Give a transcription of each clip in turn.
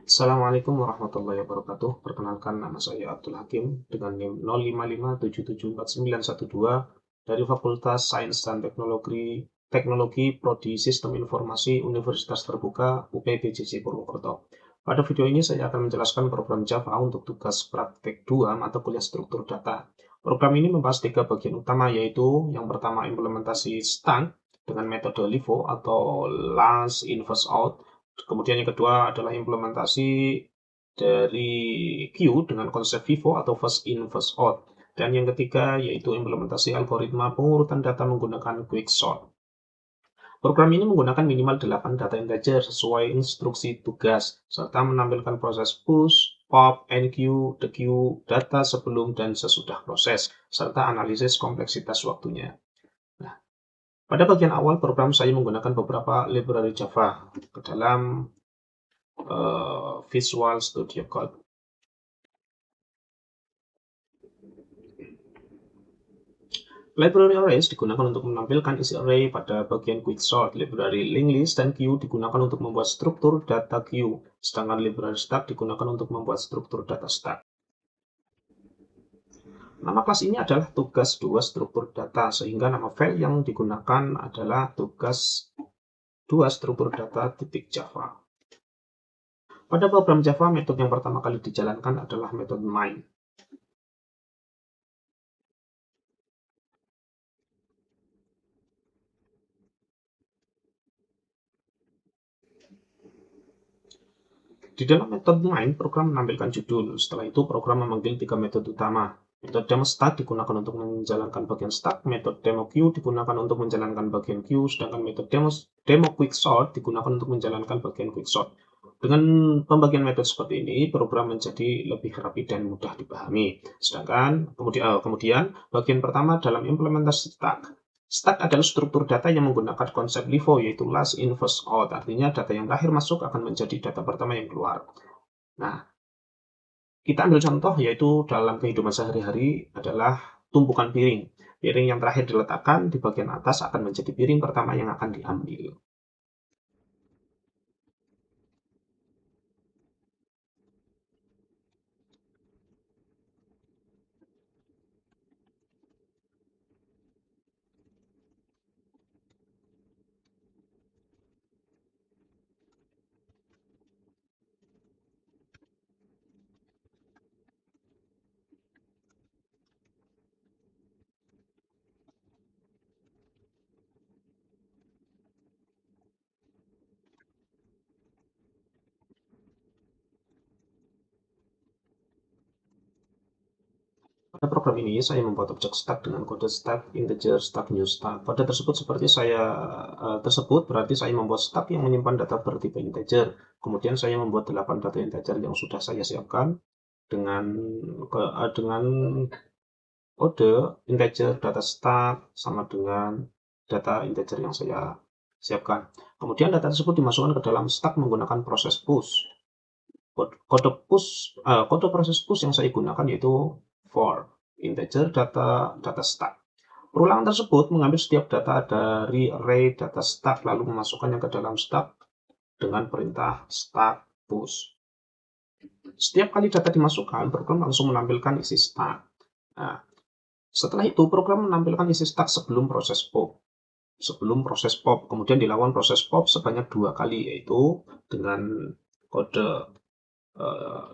Assalamualaikum warahmatullahi wabarakatuh. Perkenalkan, nama saya Abdul Hakim dengan NIM 0557749112 dari Fakultas Sains dan Teknologi Prodi Sistem Informasi Universitas Terbuka UPBJJ Purwokerto. Pada video ini saya akan menjelaskan program Java untuk tugas praktek 2 mata kuliah struktur data. Program ini membahas 3 bagian utama, yaitu yang pertama implementasi stack dengan metode LIFO atau last in first out. Kemudian yang kedua adalah implementasi dari queue dengan konsep FIFO atau first in first out. Dan yang ketiga yaitu implementasi algoritma pengurutan data menggunakan quicksort. Program ini menggunakan minimal 8 data integer sesuai instruksi tugas, serta menampilkan proses push, pop, enqueue, dequeue, data sebelum dan sesudah proses, serta analisis kompleksitas waktunya. Nah, pada bagian awal program saya menggunakan beberapa library Java ke dalam Visual Studio Code. Library arrays digunakan untuk menampilkan isi array pada bagian quicksort. Library linked list dan queue digunakan untuk membuat struktur data queue, sedangkan library stack digunakan untuk membuat struktur data stack. Nama kelas ini adalah tugas 2 struktur data, sehingga nama file yang digunakan adalah tugas 2 struktur data .java. Pada program Java, metode yang pertama kali dijalankan adalah metode main. Di dalam metode main, program menampilkan judul. Setelah itu, program memanggil 3 metode utama. Metode demo start digunakan untuk menjalankan bagian start, metode demo queue digunakan untuk menjalankan bagian queue, sedangkan metode demo quicksort digunakan untuk menjalankan bagian quicksort. Dengan pembagian metode seperti ini, program menjadi lebih rapi dan mudah dipahami. Sedangkan kemudian bagian pertama dalam implementasi stack. Stack adalah struktur data yang menggunakan konsep LIFO, yaitu last in first out. Artinya data yang terakhir masuk akan menjadi data pertama yang keluar. Nah, kita ambil contoh yaitu dalam kehidupan sehari-hari adalah tumpukan piring. Piring yang terakhir diletakkan di bagian atas akan menjadi piring pertama yang akan diambil. Pada program ini, saya membuat objek stack dengan kode stack integer stack new stack. Kode tersebut tersebut berarti saya membuat stack yang menyimpan data bertipe integer. Kemudian saya membuat 8 data integer yang sudah saya siapkan dengan kode integer data stack sama dengan data integer yang saya siapkan. Kemudian data tersebut dimasukkan ke dalam stack menggunakan proses push. Kode proses push yang saya gunakan yaitu for integer data stack. Perulangan tersebut mengambil setiap data dari array data stack lalu memasukkannya ke dalam stack dengan perintah stack push. Setiap kali data dimasukkan, program langsung menampilkan isi stack. Nah, setelah itu program menampilkan isi stack sebelum proses pop. Kemudian dilakukan proses pop sebanyak 2 kali, yaitu dengan kode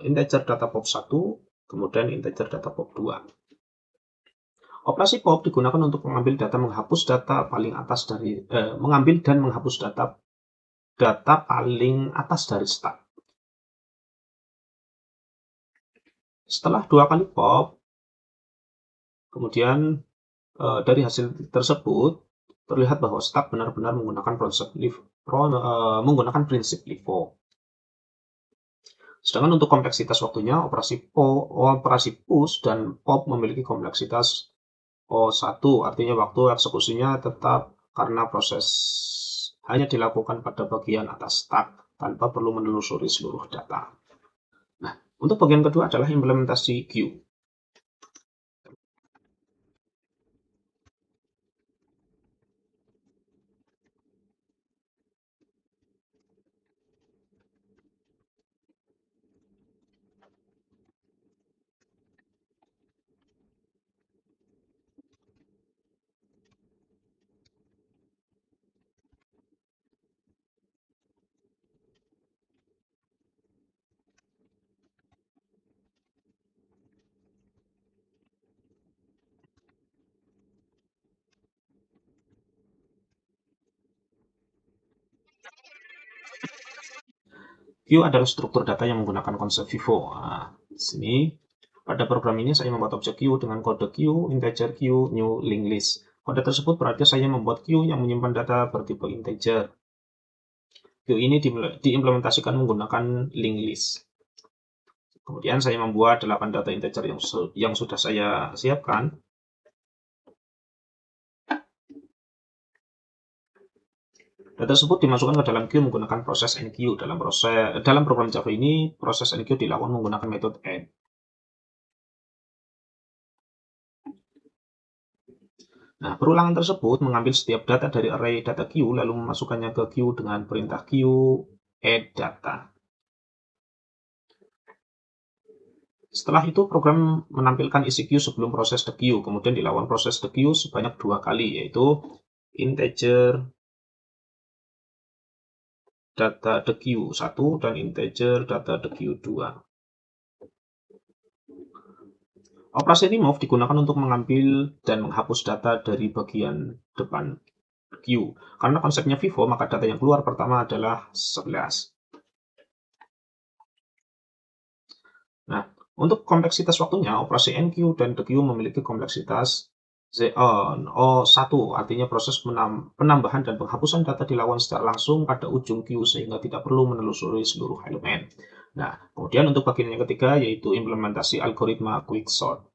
integer data pop 1, kemudian integer data pop 2. Operasi pop digunakan untuk mengambil mengambil dan menghapus data paling atas dari stack. Setelah 2 kali pop, kemudian dari hasil tersebut terlihat bahwa stack benar-benar menggunakan prinsip LIFO. Sedangkan untuk kompleksitas waktunya, operasi push dan pop memiliki kompleksitas O1, artinya waktu eksekusinya tetap karena proses hanya dilakukan pada bagian atas stack tanpa perlu menelusuri seluruh data. Nah, untuk bagian kedua adalah implementasi queue. Queue adalah struktur data yang menggunakan konsep FIFO. Nah, di sini pada program ini saya membuat objek queue dengan kode queue, integer queue, new linked list. Kode tersebut berarti saya membuat queue yang menyimpan data bertipe integer. Queue ini diimplementasikan menggunakan linked list. Kemudian saya membuat 8 data integer yang sudah saya siapkan. Data tersebut dimasukkan ke dalam queue menggunakan proses enqueue. Dalam program Java ini, proses enqueue dilakukan menggunakan metode add. Nah, perulangan tersebut mengambil setiap data dari array data queue lalu memasukkannya ke queue dengan perintah queue add data. Setelah itu, program menampilkan isi queue sebelum proses the queue. Kemudian dilakukan proses the queue sebanyak 2 kali, yaitu integer data the queue 1 dan integer data the queue 2. Operasi remove digunakan untuk mengambil dan menghapus data dari bagian depan queue. Karena konsepnya FIFO, maka data yang keluar pertama adalah 11. Nah, untuk kompleksitas waktunya, operasi enqueue dan dequeue memiliki kompleksitas O1, artinya proses penambahan dan penghapusan data dilakukan secara langsung pada ujung queue sehingga tidak perlu menelusuri seluruh elemen. Nah, kemudian untuk bagian yang ketiga yaitu implementasi algoritma quicksort.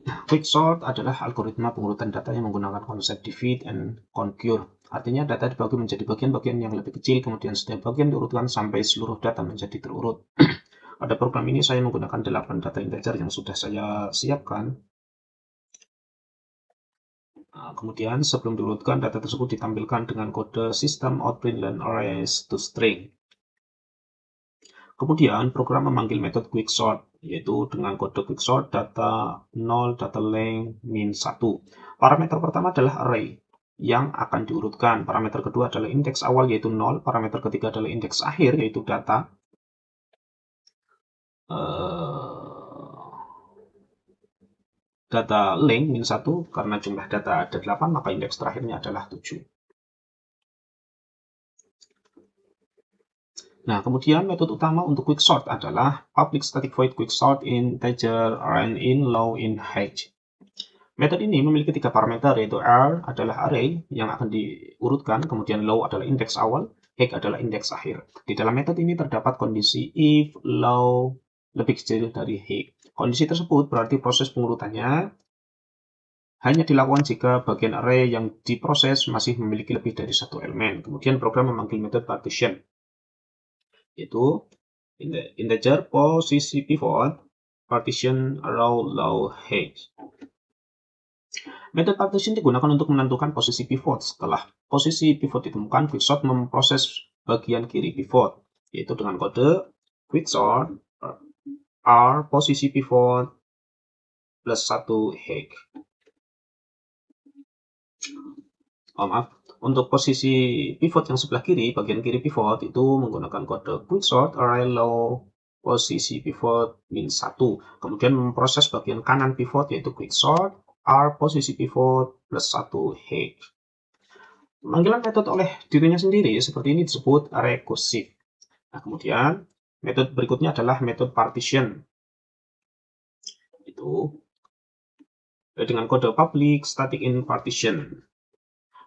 Quicksort adalah algoritma pengurutan data yang menggunakan konsep divide and conquer. Artinya data dibagi menjadi bagian-bagian yang lebih kecil, kemudian setiap bagian diurutkan sampai seluruh data menjadi terurut. Pada program ini saya menggunakan 8 data integer yang sudah saya siapkan. Nah, kemudian sebelum diurutkan, data tersebut ditampilkan dengan kode system out println arrays to string. Kemudian program memanggil metode quicksort, yaitu dengan kode quicksort data 0 data length min 1. Parameter pertama adalah array yang akan diurutkan. Parameter kedua adalah indeks awal yaitu 0. Parameter ketiga adalah indeks akhir yaitu data. Data length min 1 karena jumlah data ada 8 maka indeks terakhirnya adalah 7. Nah, kemudian metode utama untuk quicksort adalah public static void quicksort integer and in low in height. Metode ini memiliki 3 parameter yaitu r adalah array yang akan diurutkan, kemudian low adalah indeks awal, height adalah indeks akhir. Di dalam metode ini terdapat kondisi if low lebih kecil dari height. Kondisi tersebut berarti proses pengurutannya hanya dilakukan jika bagian array yang diproses masih memiliki lebih dari satu elemen. Kemudian program memanggil metode partition, yaitu integer posisi pivot partition row low height. Metode partition digunakan untuk menentukan posisi pivot. Setelah posisi pivot ditemukan, quicksort memproses bagian kiri pivot, yaitu dengan kode quicksort r posisi pivot plus 1 height. Maaf, untuk posisi pivot yang sebelah kiri, bagian kiri pivot itu menggunakan kode quicksort array low posisi pivot min 1. Kemudian memproses bagian kanan pivot yaitu quicksort r posisi pivot plus 1 height. Pemanggilan metode oleh dirinya sendiri seperti ini disebut recursive. Nah, kemudian metode berikutnya adalah metode partition. Itu dengan kode public static in partition.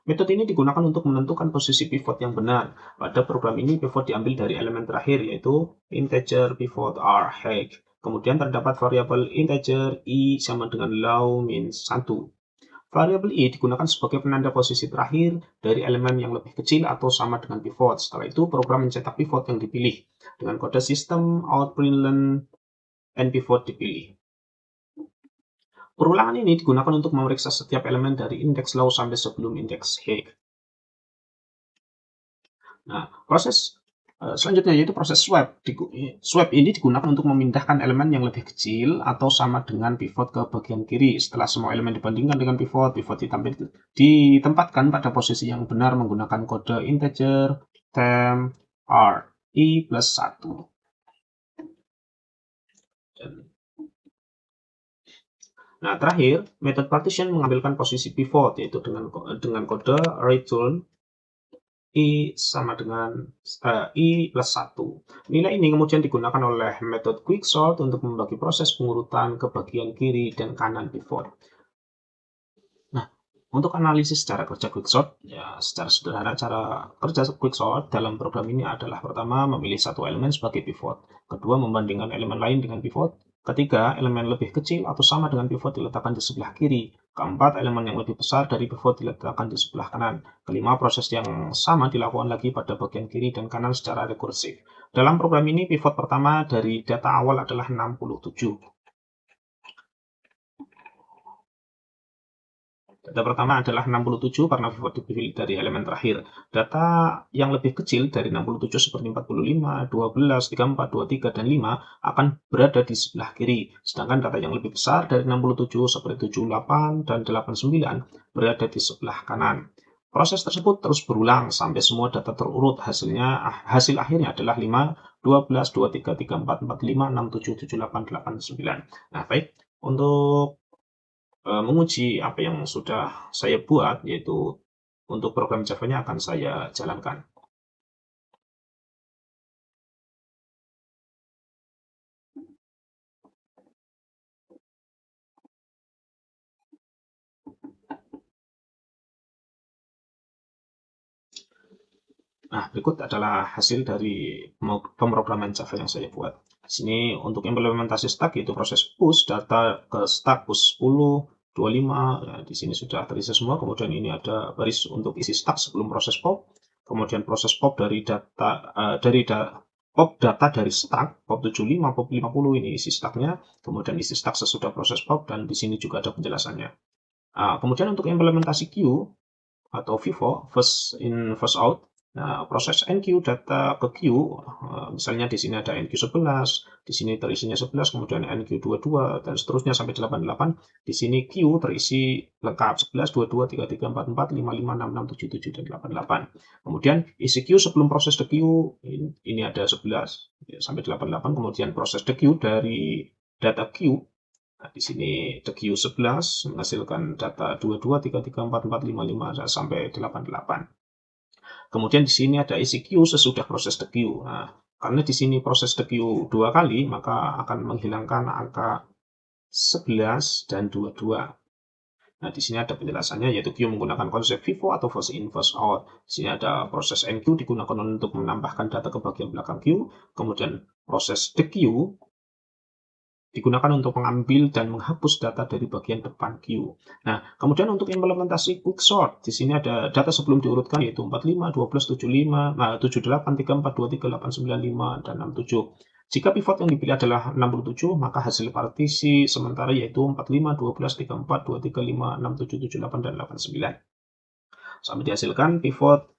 Metode ini digunakan untuk menentukan posisi pivot yang benar. Pada program ini pivot diambil dari elemen terakhir yaitu integer pivot r height. Kemudian terdapat variabel integer i sama dengan low min 1. Variabel i digunakan sebagai penanda posisi terakhir dari elemen yang lebih kecil atau sama dengan pivot. Setelah itu program mencetak pivot yang dipilih dengan kode system out println n pivot dipilih. Perulangan ini digunakan untuk memeriksa setiap elemen dari indeks low sampai sebelum indeks high. Nah, proses selanjutnya yaitu proses swap. Swap ini digunakan untuk memindahkan elemen yang lebih kecil atau sama dengan pivot ke bagian kiri. Setelah semua elemen dibandingkan dengan pivot, ditempatkan pada posisi yang benar menggunakan kode integer temp r i plus 1. Nah, terakhir, metode partition mengambilkan posisi pivot, yaitu dengan kode return i sama dengan i plus 1. Nilai ini kemudian digunakan oleh metode quicksort untuk membagi proses pengurutan ke bagian kiri dan kanan pivot. Nah, untuk analisis cara kerja quicksort, ya secara sederhana cara kerja quicksort dalam program ini adalah pertama memilih satu elemen sebagai pivot, kedua membandingkan elemen lain dengan pivot, ketiga elemen lebih kecil atau sama dengan pivot diletakkan di sebelah kiri, keempat elemen yang lebih besar dari pivot diletakkan di sebelah kanan, kelima proses yang sama dilakukan lagi pada bagian kiri dan kanan secara rekursif. Dalam program ini pivot pertama dari data awal adalah 67. Data pertama adalah 67 karena pivot dipilih dari elemen terakhir. Data yang lebih kecil dari 67 seperti 45, 12, 34, 23, dan 5 akan berada di sebelah kiri. Sedangkan data yang lebih besar dari 67 seperti 78 dan 89 berada di sebelah kanan. Proses tersebut terus berulang sampai semua data terurut. Hasil akhirnya adalah 5, 12, 23, 34, 45, 67, 78, 89. Nah, baik. Untuk menguji apa yang sudah saya buat, yaitu untuk program Java-nya akan saya jalankan. Nah, berikut adalah hasil dari pemrograman Java yang saya buat. Di sini untuk implementasi stack yaitu proses push data ke stack push 10, 25. Nah, di sini sudah terisi semua. Kemudian ini ada baris untuk isi stack sebelum proses pop. Kemudian proses pop dari pop data dari stack pop 75, pop 50 ini isi stacknya. Kemudian isi stack sesudah proses pop dan di sini juga ada penjelasannya. Kemudian untuk implementasi queue atau FIFO, first in first out. Nah, proses enqueue data ke queue, misalnya di sini ada enqueue 11, di sini terisinya 11, kemudian enqueue 22 dan seterusnya sampai 88. Di sini queue terisi lengkap 11, 22, 33, 44, 55, 66, 77 dan 88. Kemudian isi queue sebelum proses the queue ini ada 11 ya, sampai 88. Kemudian proses the queue dari data queue. Nah, di sini the queue 11 menghasilkan data 22, 33, 44, 55 sampai 88. Kemudian di sini ada isi queue sesudah proses the queue. Nah, karena di sini proses the queue 2 kali, maka akan menghilangkan angka 11 dan 22. Nah, di sini ada penjelasannya yaitu queue menggunakan konsep FIFO atau first in first out. Di sini ada proses enqueue digunakan untuk menambahkan data ke bagian belakang queue. Kemudian proses the queue digunakan untuk mengambil dan menghapus data dari bagian depan queue. Nah, kemudian untuk implementasi quicksort, di sini ada data sebelum diurutkan yaitu 45, 12, 75, 78, 34, 23, 8, 9, 5, dan 67. Jika pivot yang dipilih adalah 67, maka hasil partisi sementara yaitu 45, 12, 34, 23, 5, 6, 7, 7, 8, dan 89. Sampai dihasilkan pivot,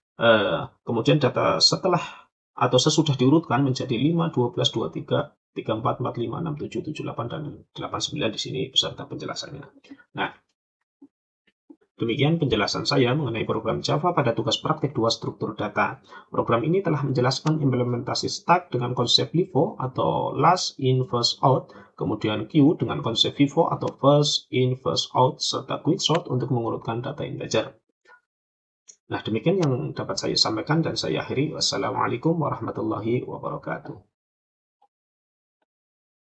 kemudian data setelah atau sesudah diurutkan menjadi 5, 12, 23, 34, 45, 67, 78, dan 89 di sini beserta penjelasannya. Nah, demikian penjelasan saya mengenai program Java pada tugas praktik 2 struktur data. Program ini telah menjelaskan implementasi stack dengan konsep LIFO atau last in first out, kemudian queue dengan konsep FIFO atau first in first out, serta quicksort untuk mengurutkan data integer. Nah, demikian yang dapat saya sampaikan dan saya akhiri. Wassalamualaikum warahmatullahi wabarakatuh.